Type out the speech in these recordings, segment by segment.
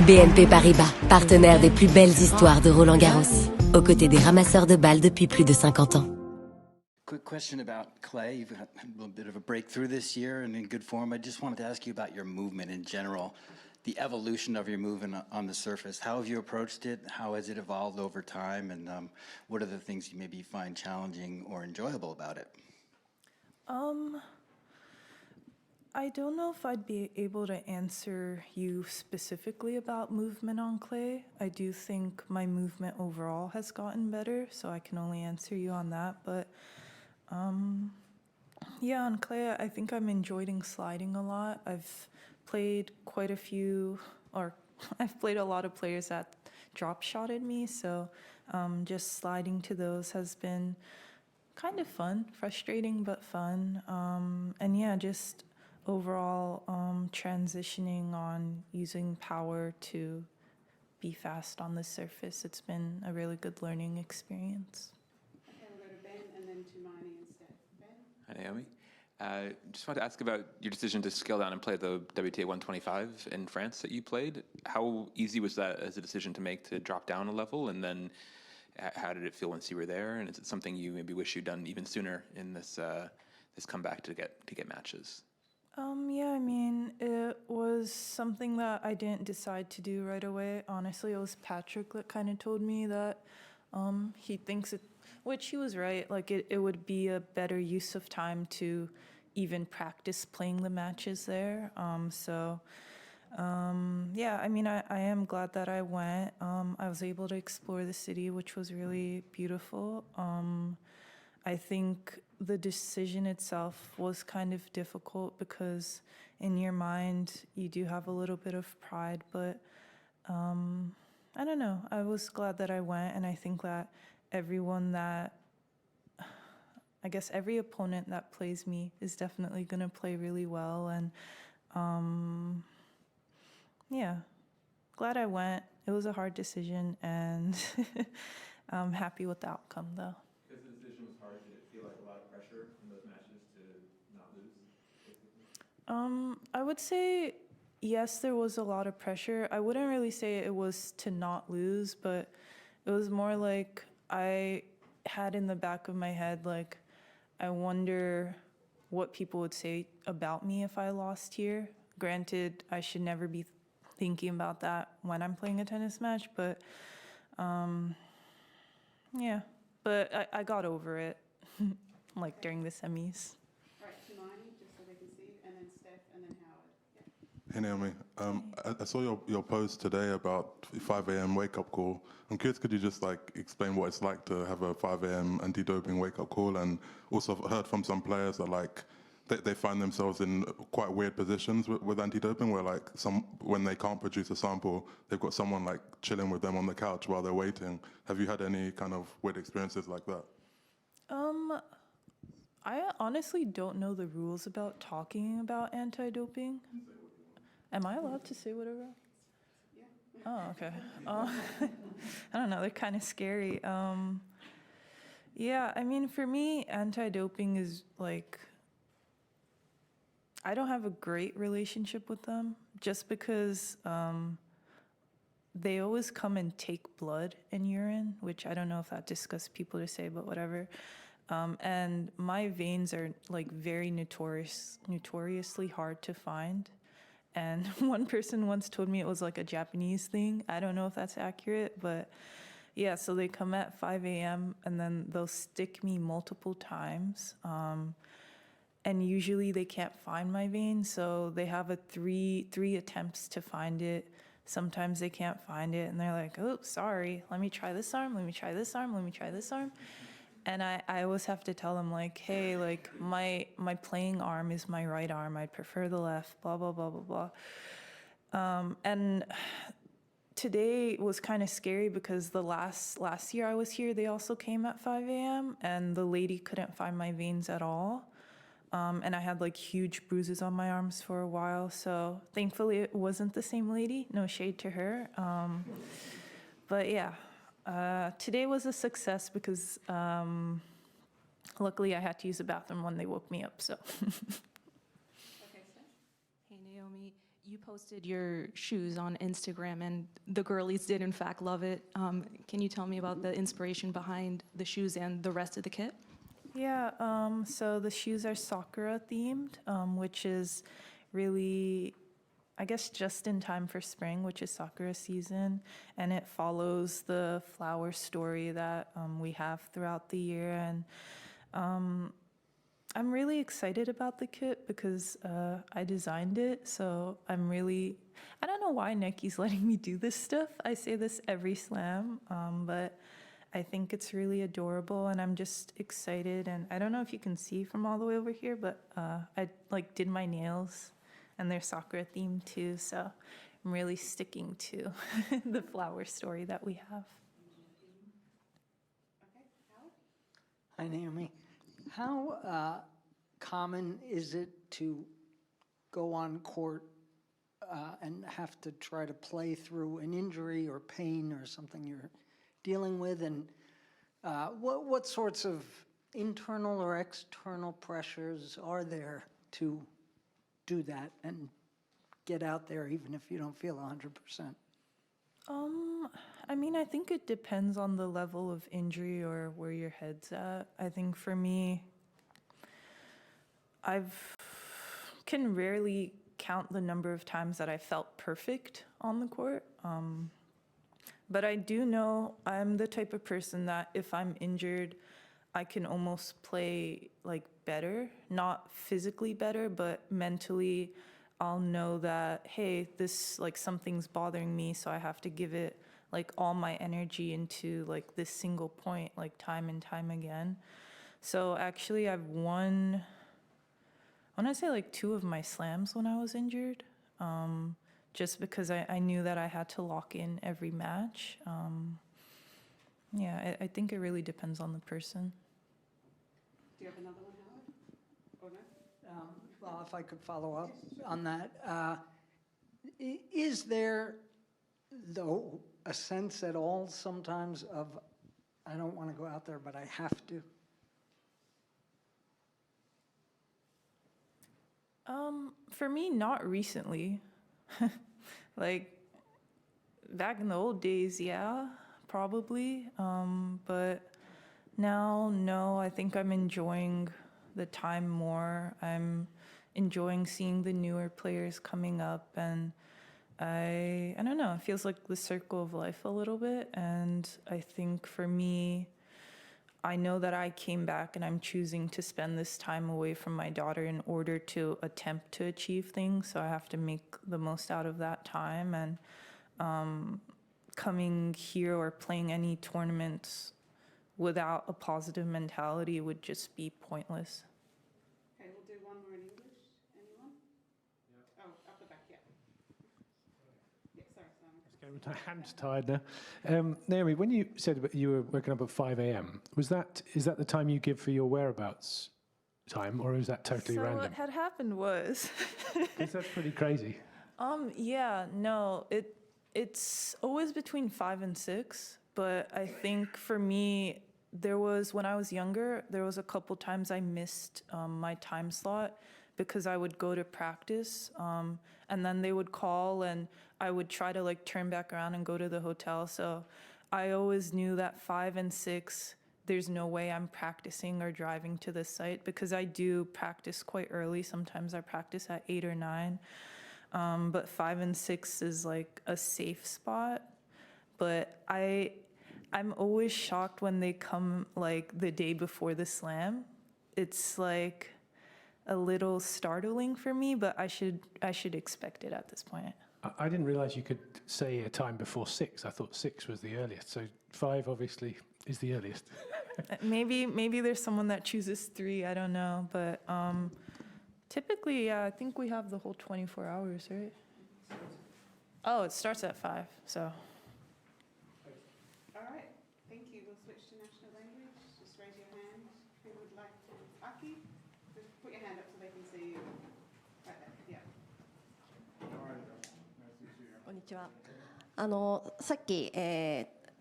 BNP Paribas, partenaire des plus belles histoires de Roland-Garros, aux côtés des ramasseurs de balles depuis plus de 50 ans. Quick question about clay. You've had a little bit of a breakthrough this year and in good form. I just wanted to ask you about your movement in general, the evolution of your movement on the surface. How have you approached it? How has it evolved over time? And what are the things you maybe find challenging or enjoyable about it? I don't know if I'd be able to answer you specifically about movement on clay. I do think my movement overall has gotten better, so I can only answer you on that. But yeah, on clay, I think I'm enjoying sliding a lot. I've played quite a few, or I've played a lot of players that drop shotted me, so just sliding to those has been kind of fun, frustrating but fun. And yeah, just overall transitioning on using power to be fast on the surface. It's been a really good learning experience. Okay, we'll go to Ben and then to Marnie instead. Ben? Hi, Naomi. Just wanted to ask about your decision to scale down and play the WTA 125 in France that you played. How easy was that as a decision to make, to drop down a level? And then how did it feel once you were there? And is it something you maybe wish you'd done even sooner in this comeback to get matches? Yeah, I mean, it was something that I didn't decide to do right away. Honestly, it was Patrick that kind of told me that he thinks it, which he was right, like it would be a better use of time to even practice playing the matches there. Yeah, I mean, I am glad that I went. I was able to explore the city, which was really beautiful. I think the decision itself was kind of difficult because in your mind you do have a little bit of pride, but I don't know. I was glad that I went, and I think that every opponent that plays me is definitely going to play really well, and yeah, glad I went. It was a hard decision, and I'm happy with the outcome though. Because the decision was hard, did it feel like a lot of pressure in those matches to not lose, basically? I would say yes, there was a lot of pressure. I wouldn't really say it was to not lose, but it was more like I had in the back of my head, like, I wonder what people would say about me if I lost here. Granted, I should never be thinking about that when I'm playing a tennis match, but yeah. But I got over it, like during the semis. All right, to Marnie, just so they can see, and then Steph, and then Howard. Yeah. Hey Naomi, I saw your post today about 5 a.m. wake-up call. I'm curious, could you just explain what it's like to have a 5 a.m. anti-doping wake-up call? And also I've heard from some players that they find themselves in quite weird positions with anti-doping, where when they can't produce a sample, they've got someone chilling with them on the couch while they're waiting. Have you had any kind of weird experiences like that? I honestly don't know the rules about talking about anti-doping. Am I allowed to say whatever? Yeah. Oh, okay. I don't know, they're kind of scary. Yeah, I mean, for me, anti-doping is I don't have a great relationship with them just because they always come and take blood and urine, which I don't know if that disgusts people to say, but whatever. And my veins are very notoriously hard to find. And one person once told me it was a Japanese thing. I don't know if that's accurate, but yeah, so they come at 5 a.m. and then they'll stick me multiple times. And usually they can't find my vein, so they have three attempts to find it. Sometimes they can't find it, and they're like, oh, sorry, let me try this arm, let me try this arm, let me try this arm. And I always have to tell them, hey, my playing arm is my right arm. I'd prefer the left, blah, blah, blah, blah, blah. And today was kind of scary because the last year I was here, they also came at 5 a.m., and the lady couldn't find my veins at all. And I had huge bruises on my arms for a while. So thankfully it wasn't the same lady, no shade to her. But yeah, today was a success because luckily I had to use the bathroom when they woke me up, so. Okay, Steph. Hey Naomi, you posted your shoes on Instagram, and the girlies did in fact love it. Can you tell me about the inspiration behind the shoes and the rest of the kit? Yeah, so the shoes are Sakura themed, which is really, I guess, just in time for spring, which is Sakura season, and it follows the flower story that we have throughout the year. And I'm really excited about the kit because I designed it, so I don't know why Nike's letting me do this stuff. I say this every slam, but I think it's really adorable, and I'm just excited. And I don't know if you can see from all the way over here, but I did my nails, and they're Sakura themed too, so I'm really sticking to the flower story that we have. Okay, Howard? Hi, Naomi. How common is it to go on court and have to try to play through an injury or pain or something you're dealing with? And what sorts of internal or external pressures are there to do that and get out there even if you don't feel 100%? I mean, I think it depends on the level of injury or where your head's at. I think for me, can rarely count the number of times that I felt perfect on the court. But I do know I'm the type of person that if I'm injured, I can almost play better, not physically better, but mentally I'll know that, hey, this something's bothering me, so I have to give it all my energy into this single point time and time again. So actually I've won, I want to say 2 of my slams when I was injured, just because I knew that I had to lock in every match. Yeah, I think it really depends on the person. Do you have another one, Howard? Or no? Well, if I could follow up on that. Is there, though, a sense at all sometimes of, I don't want to go out there, but I have to? For me, not recently. Back in the old days, yeah, probably. But now, no, I think I'm enjoying the time more. I'm enjoying seeing the newer players coming up, and I don't know, it feels like the circle of life a little bit. And I think for me, I know that I came back and I'm choosing to spend this time away from my daughter in order to attempt to achieve things. So I have to make the most out of that time. And coming here or playing any tournaments without a positive mentality would just be pointless. Okay, we'll do one more in English. Anyone? Yeah. Oh, up the back, yeah. Yeah, sorry, Simon. Okay, with my hands tied now. Naomi, when you said you were waking up at 5 a.m., is that the time you give for your whereabouts time, or is that totally So random? what had happened was, Because that's pretty crazy. yeah, no, it's always between 5 and 6, but I think for me, when I was younger, there was a couple times I missed my time slot because I would go to practice, and then they would call and I would try to turn back around and go to the hotel. So I always knew that 5 and 6, there's no way I'm practicing or driving to the site, because I do practice quite early. Sometimes I practice at 8 or 9. But 5 and 6 is a safe spot. But I'm always shocked when they come the day before the slam. It's a little startling for me, but I should expect it at this point. I didn't realize you could say a time before 6. I thought 6 was the earliest. So 5 obviously is the earliest. Maybe there's someone that chooses 3. I don't know, but typically, yeah, I think we have the whole 24 hours, right? Oh, it starts at 5. So. All right, thank you. We'll switch to national language. Just raise your hand. Who would like to? Aki, just put your hand up so they can see you. Right there, yeah. こんにちは。さっき、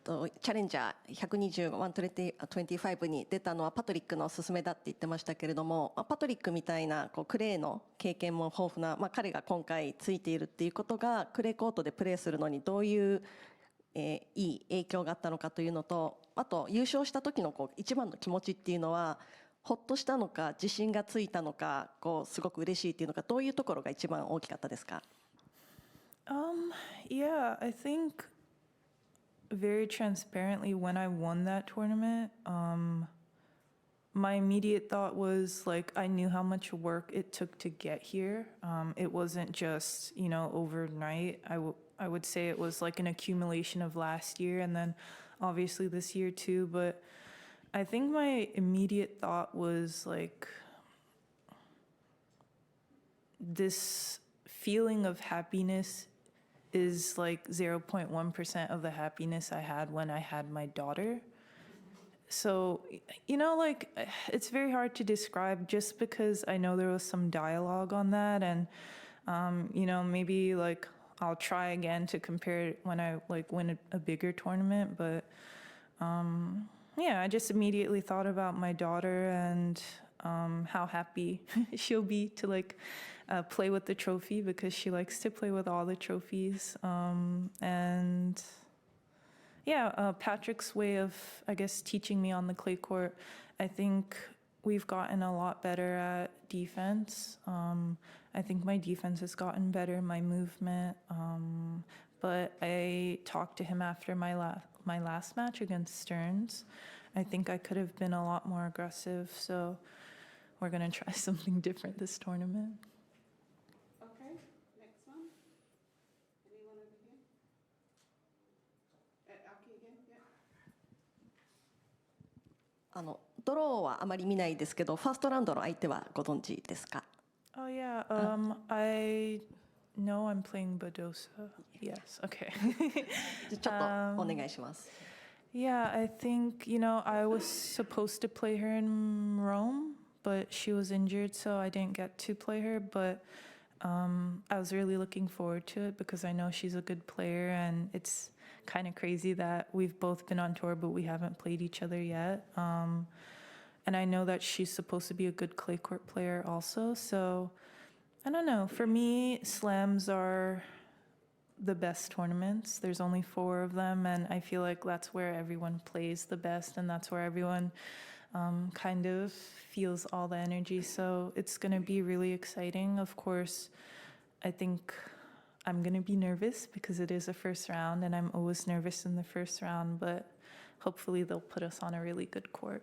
チャレンジャー121-25に出たのはパトリックのおすすめだって言ってましたけれども、パトリックみたいなクレーの経験も豊富な、彼が今回ついているっていうことがクレーコートでプレーするのにどういう、いい影響があったのかというのと、あと優勝した時の一番の気持ちっていうのはほっとしたのか自信がついたのかすごく嬉しいっていうのか、どういうところが一番大きかったですかYeah, I think very transparently when I won that tournament, my immediate thought was like I knew how much work it took to get here. It wasn't just, overnight. I would say it was like an accumulation of last year and then obviously this year too, but I think my immediate thought was like this feeling of happiness is like 0.1% of the happiness I had when I had my daughter. So, like it's very hard to describe just because I know there was some dialogue on that and, maybe like I'll try again to compare it when I like win a bigger tournament. But yeah, I just immediately thought about my daughter and how happy she'll be to like play with the trophy because she likes to play with all the trophies. And yeah, Patrick's way of, I guess, teaching me on the clay court, I think we've gotten a lot better at defense. I think my defense has gotten better, my movement. But I talked to him after my last match against Stearns. I think I could have been a lot more aggressive, so we're going to try something different this tournament. Okay, next one. Anyone over here? Aki again, yeah. ドローはあまり見ないですけど、ファーストラウンドの相手はご存知ですか？ Oh yeah, I know I'm playing Badosa. Yes, okay. ちょっとお願いします。Yeah, I think, I was supposed to play her in Rome, but she was injured, so I didn't get to play her. But I was really looking forward to it because I know she's a good player, and it's kind of crazy that we've both been on tour, but we haven't played each other yet. And I know that she's supposed to be a good clay court player also. So I don't know. For me, slams are the best tournaments. There's only 4 of them, and I feel like that's where everyone plays the best, and that's where everyone kind of feels all the energy. So it's going to be really exciting. Of course, I think I'm going to be nervous because it is a first round, and I'm always nervous in the first round, but hopefully they'll put us on a really good court.